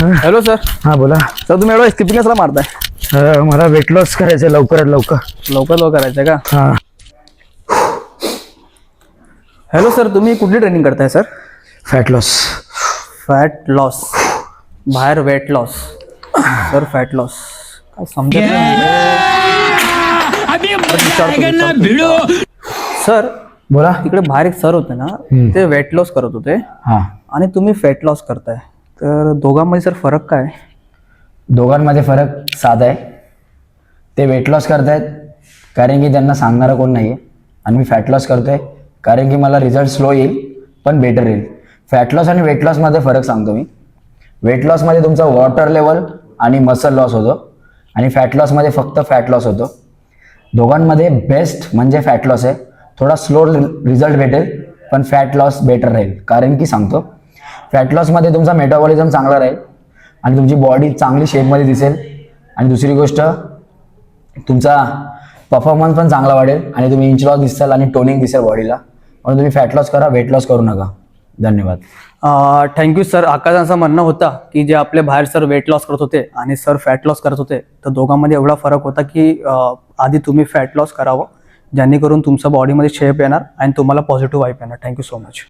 Hello sir. हां बोला. Sir तुम्ही एवढं स्किपिंग कसला मारताय? मला वेट लॉस करायचं लवकरात लवकर. लवकर करायचंय का? हां. हॅलो सर, तुम्ही कुठली ट्रेनिंग करताय sir? Fat loss. Fat loss, बाहेर weight loss. Sir fat loss काय समजत नाही. सर बोला. तिकडे बाहेर एक सर होते ना, ते वेट लॉस करत होते हां. आणि तुम्ही फॅट लॉस करताय, तर दोघांमध्ये सर फरक काय? दोघांमध्ये फरक साधा आहे. ते वेट लॉस करतायत कारण की त्यांना सांगणारं कोण नाही आहे, आणि मी फॅट लॉस करतोय कारण की मला रिझल्ट स्लो येईल पण बेटर येईल. फॅट लॉस आणि वेट लॉसमध्ये फरक सांगतो मी. वेट लॉसमध्ये तुमचा वॉटर लेवल आणि मसल लॉस होतो, आणि फॅट लॉसमध्ये फक्त फॅट लॉस होतो. दोघांमध्ये बेस्ट म्हणजे फॅट लॉस आहे. थोडा स्लो रिझल्ट भेटेल पण फॅट लॉस बेटर राहील. कारण की सांगतो, फॅट लॉसमध्ये तुमचा मेटाबॉलिझम चांगला राहील आणि तुमची बॉडी चांगली शेपमध्ये दिसेल, आणि दुसरी गोष्ट तुमचा परफॉर्मन्स पण चांगला वाढेल आणि तुम्ही इंच लॉस दिसाल आणि टोनिंग दिसेल बॉडीला. म्हणून तुम्ही फॅट लॉस करा, वेट लॉस करू नका. धन्यवाद. Thank you sir. आकाशांचा म्हणणं होता की जे आपले बाहेर सर वेट लॉस करत होते आणि सर फॅट लॉस करत होते, तर दोघांमध्ये एवढा फरक होता की आधी तुम्ही फॅट लॉस करावं, जेणेकरून तुमच्या बॉडीमध्ये शेप येणार आणि तुम्हाला पॉझिटिव्ह वाईब येणार. Thank you so much.